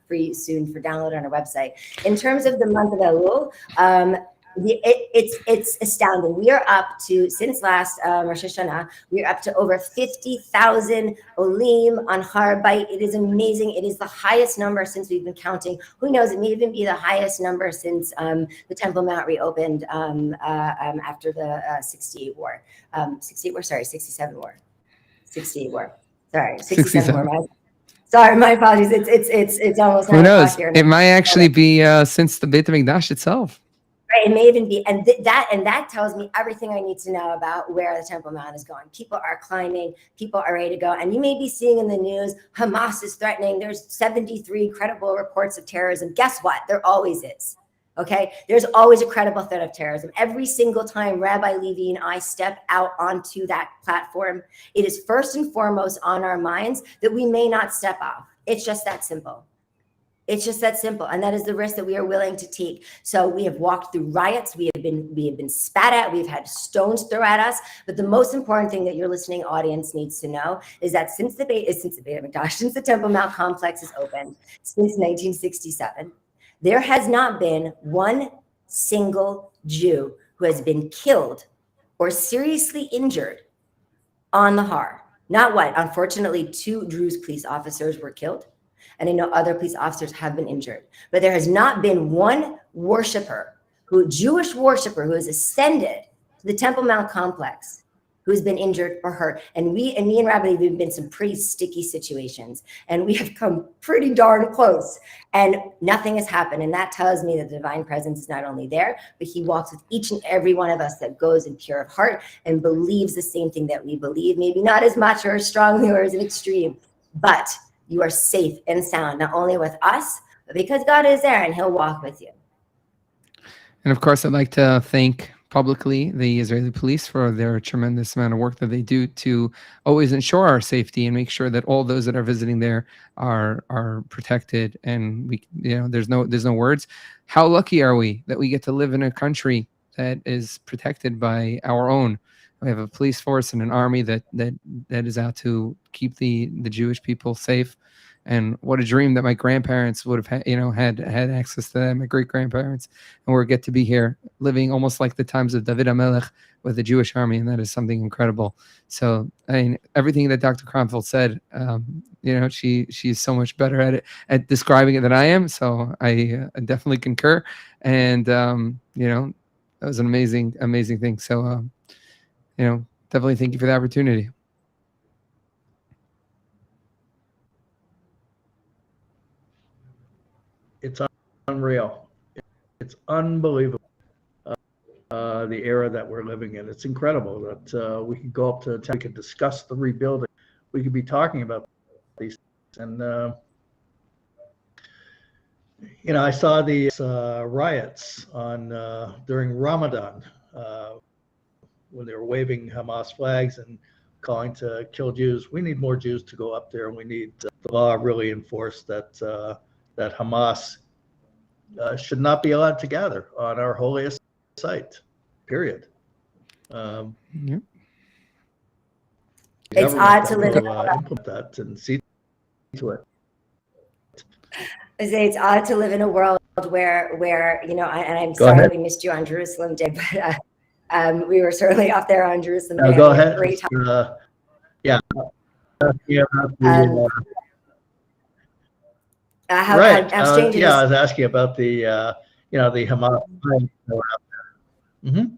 S4: free soon for download on our website. In terms of the month of Elul, It's astounding. We are up to, since last Rosh Hashanah, we are up to over 50,000 olim on Har Bayit. It is amazing. It is the highest number since we've been counting. Who knows? It may even be the highest number since the Temple Mount reopened after the 68 war. 68 war, sorry, 67 war. 68 war. Sorry, 67 war. Sorry, my apologies. It's almost 9
S3: Who knows?
S4: o'clock here.
S3: It might actually be since the Beit HaMikdash itself.
S4: Right, it may even be, and that tells me everything I need to know about where the Temple Mount is going. People are climbing, people are ready to go, and you may be seeing in the news, Hamas is threatening. There's 73 credible reports of terrorism. Guess what? There always is. Okay, there's always a credible threat of terrorism. Every single time Rabbi Levi and I step out onto that platform, it is first and foremost on our minds that we may not step off. It's just that simple. It's just that simple. And that is the risk that we are willing to take. So we have walked through riots. We have been spat at. We've had stones thrown at us. But the most important thing that your listening audience needs to know is that since the Beit HaMikdash, since the Temple Mount complex has opened, since 1967, there has not been one single Jew who has been killed or seriously injured on the Har. Not one. Unfortunately, 2 Druze police officers were killed. And I know other police officers have been injured, but there has not been one Jewish worshiper who has ascended to the Temple Mount complex who has been injured or hurt. And me and Rabbi, we've been in some pretty sticky situations, and we have come pretty darn close, and nothing has happened. And that tells me that the divine presence is not only there, but he walks with each and every one of us that goes in pure of heart and believes the same thing that we believe, maybe not as much or as strongly or as an extreme, but you are safe and sound, not only with us, but because God is there and he'll walk with you.
S3: And of course, I'd like to thank publicly the Israeli police for their tremendous amount of work that they do to always ensure our safety and make sure that all those that are visiting there are protected. And we, there's no words. How lucky are we that we get to live in a country that is protected by our own? We have a police force and an army that is out to keep the Jewish people safe. And what a dream that my grandparents would have had access to that, my great grandparents, and we get to be here living almost like the times of David HaMelech with the Jewish army, and that is something incredible. So I mean, everything that Dr. Kronfeld said, she's so much better at describing it than I am. So I definitely concur, and that was an amazing thing. So definitely thank you for the opportunity.
S2: It's unreal. It's unbelievable. The era that we're living in. It's incredible that we could go up to we could discuss the rebuilding. We could be talking about these. And, I saw these riots during Ramadan when they were waving Hamas flags and calling to kill Jews. We need more Jews to go up there, and we need the law really enforced that Hamas should not be allowed to gather on our holiest site, period.
S4: It's odd to live
S2: implement that and see to it.
S4: I say it's odd to live in a world where and I'm sorry we missed you on Jerusalem Day, but we were certainly up there on Jerusalem Day.
S2: Go ahead.
S4: Great time.
S2: Yeah.
S4: How strange it is.
S2: I was asking about the the Hamas. Mm-hmm.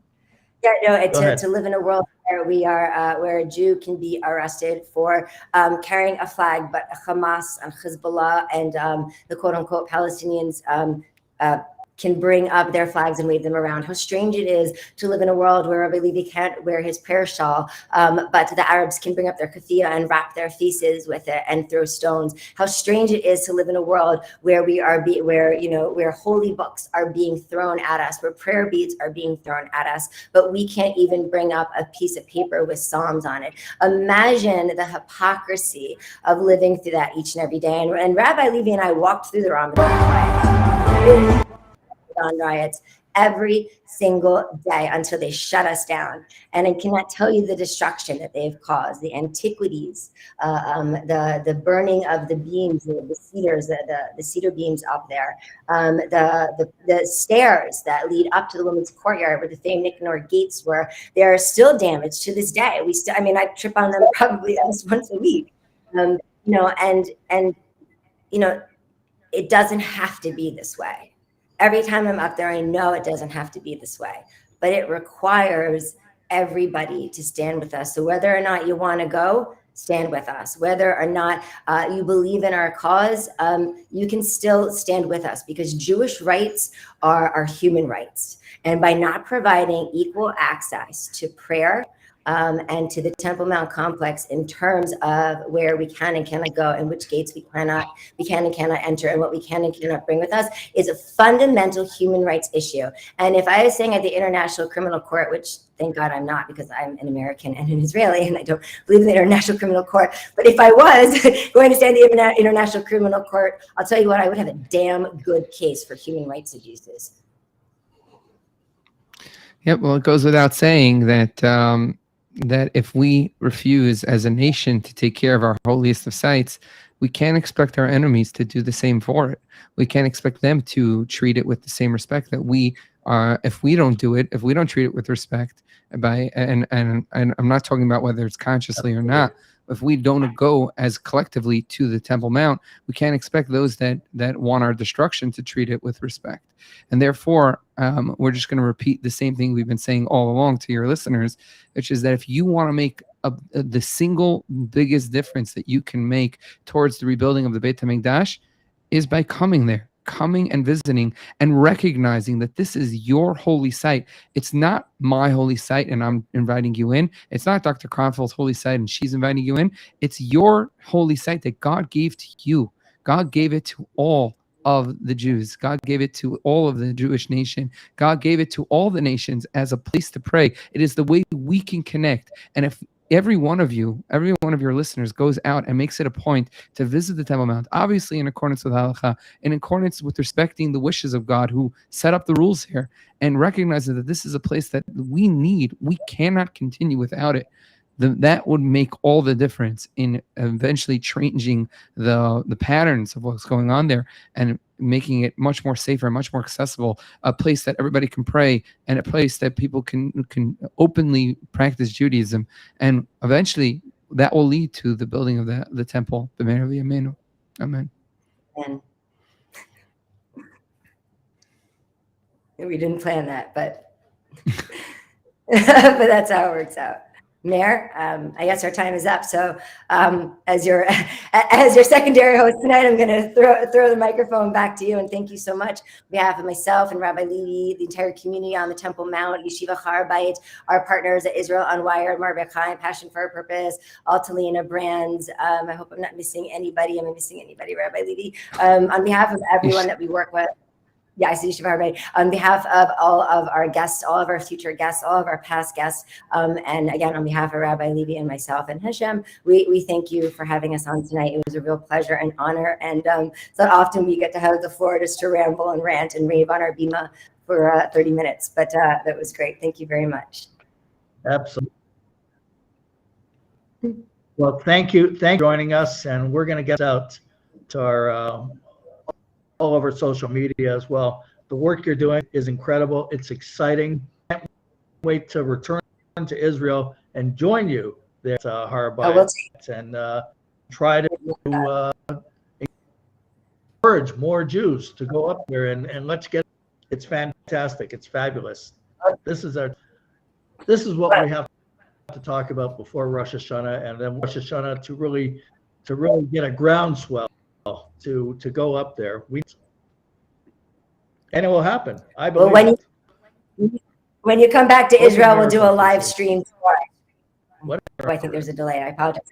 S4: To live in a world where a Jew can be arrested for carrying a flag, but Hamas and Hezbollah and the quote unquote Palestinians can bring up their flags and wave them around. How strange it is to live in a world where Rabbi Levi can't wear his prayer shawl, but the Arabs can bring up their keffiyeh and wrap their faces with it and throw stones. How strange it is to live in a world where where holy books are being thrown at us, where prayer beads are being thrown at us, but we can't even bring up a piece of paper with Psalms on it. Imagine the hypocrisy of living through that each and every day. And Rabbi Levi and I walked through the Ramadan riots, every single day until they shut us down. And I cannot tell you the destruction that they've caused, the antiquities, the burning of the beams, the cedars, the cedar beams up there, the stairs that lead up to the women's courtyard where the famed Nicanor gates were. They are still damaged to this day. I trip on them probably at least once a week. And it doesn't have to be this way. Every time I'm up there, I know it doesn't have to be this way, but it requires everybody to stand with us. So whether or not you want to go, stand with us. Whether or not you believe in our cause, you can still stand with us, because Jewish rights are human rights. And by not providing equal access to prayer, and to the Temple Mount complex in terms of where we can and cannot go, and which gates we can and cannot enter, and what we can and cannot bring with us, is a fundamental human rights issue. And if I was saying at the International Criminal Court, which thank God I'm not, because I'm an American and an Israeli, and I don't believe in the International Criminal Court, but if I was going to stand in the International Criminal Court, I'll tell you what, I would have a damn good case for human rights abuses.
S3: Yep. Well, it goes without saying that that if we refuse as a nation to take care of our holiest of sites, we can't expect our enemies to do the same for it. We can't expect them to treat it with the same respect that we are. If we don't do it, if we don't treat it with respect, and I'm not talking about whether it's consciously or not. If we don't go as collectively to the Temple Mount, we can't expect those that want our destruction to treat it with respect. And therefore, we're just going to repeat the same thing we've been saying all along to your listeners, which is that if you want to make the single biggest difference that you can make towards the rebuilding of the Beit HaMikdash, is by coming there, coming and visiting and recognizing that this is your holy site. It's not my holy site and I'm inviting you in. It's not Dr. Kronfeld's holy site and she's inviting you in. It's your holy site that God gave to you. God gave it to all of the Jews. God gave it to all of the Jewish nation. God gave it to all the nations as a place to pray. It is the way we can connect. And if every one of your listeners goes out and makes it a point to visit the Temple Mount, obviously in accordance with halakha, in accordance with respecting the wishes of God who set up the rules here, and recognizing that this is a place that we need, we cannot continue without it, that would make all the difference in eventually changing the patterns of what's going on there and making it much more safer, much more accessible, a place that everybody can pray, and a place that people can openly practice Judaism. And eventually that will lead to the building of the temple. Amen.
S4: Amen. We didn't plan that, but but that's how it works out. Mayor, I guess our time is up. So as your secondary host tonight, I'm going to throw the microphone back to you, and thank you so much on behalf of myself and Rabbi Levi, the entire community on the Temple Mount, Yeshiva Charbait, our partners at Israel Unwired, Marbechai, Passion for a Purpose, Altalena Brands. I hope I'm not missing anybody. Am I missing anybody, Rabbi Levi? On behalf of everyone that we work with. Yeah, I see Yeshiva Rabbi. On behalf of all of our guests, all of our future guests, all of our past guests, and again, on behalf of Rabbi Levi and myself and Hashem, we thank you for having us on tonight. It was a real pleasure and honor, and it's not often we get to have the floor just to ramble and rant and rave on our bima for 30 minutes, but that was great. Thank you very much.
S2: Absolutely. Well, thank you for joining us, and we're going to get out to our all over social media as well. The work you're doing is incredible. It's exciting. Can't wait to return to Israel and join you there at Har HaBayit and try to encourage more Jews to go up there and let's get. It's fantastic. It's fabulous. This is what we have to talk about before Rosh Hashanah, and then Rosh Hashanah to really get a groundswell to go up there. And it will happen. I believe.
S4: Well, when you come back to Israel, we'll do a live stream tour. I think there's a delay. I apologize.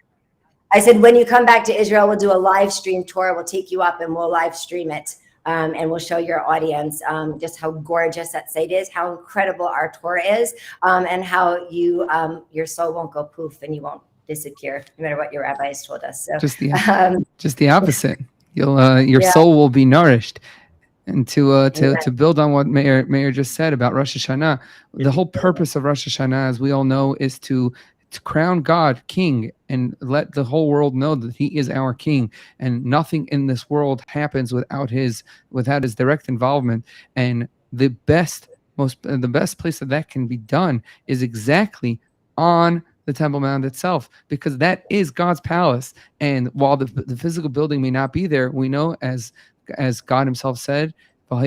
S4: I said, when you come back to Israel, we'll do a live stream tour. We'll take you up and we'll live stream it. And we'll show your audience just how gorgeous that site is, how incredible our Torah is, and how your soul won't go poof and you won't disappear, no matter what your rabbi has told us. So
S3: just the opposite. Your soul will be nourished. And to build on what Mayor just said about Rosh Hashanah, the whole purpose of Rosh Hashanah, as we all know, is to crown God king and let the whole world know that he is our king, and nothing in this world happens without his direct involvement. And the best place that can be done is exactly on the Temple Mount itself, because that is God's palace. And while the physical building may not be there, we know, as God himself said, in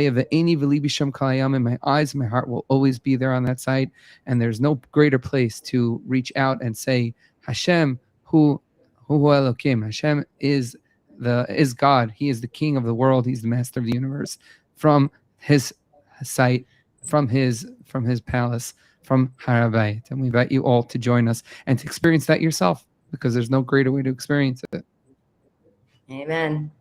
S3: my eyes and my heart will always be there on that site. And there's no greater place to reach out and say, Hashem hu Elokim. Hashem is God. He is the king of the world. He's the master of the universe, from his site, from his palace, from Har HaBayit. And we invite you all to join us and to experience that yourself, because there's no greater way to experience it.
S4: Amen.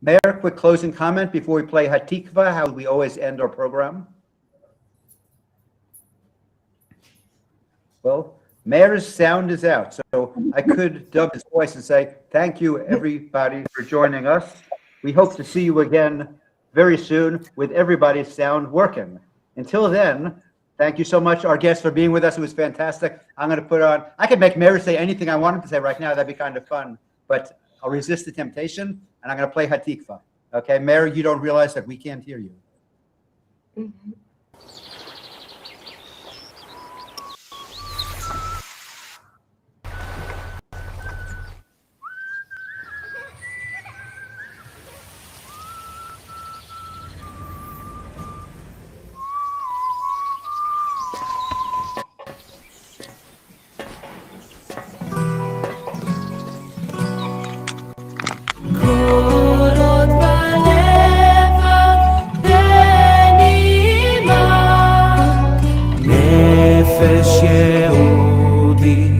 S1: Mayor, quick closing comment before we play Hatikva, how we always end our program. Well, Mayor's sound is out, so I could dub his voice and say, thank you, everybody, for joining us. We hope to see you again very soon with everybody's sound working. Until then, thank you so much, our guests, for being with us. It was fantastic. I'm going to put on, I could make Mayor say anything I wanted to say right now. That'd be kind of fun, but I'll resist the temptation, and I'm going to play Hatikva. Okay, Mayor, you don't realize that we can't hear you.
S4: Mm-hmm.
S5: נפש יהודי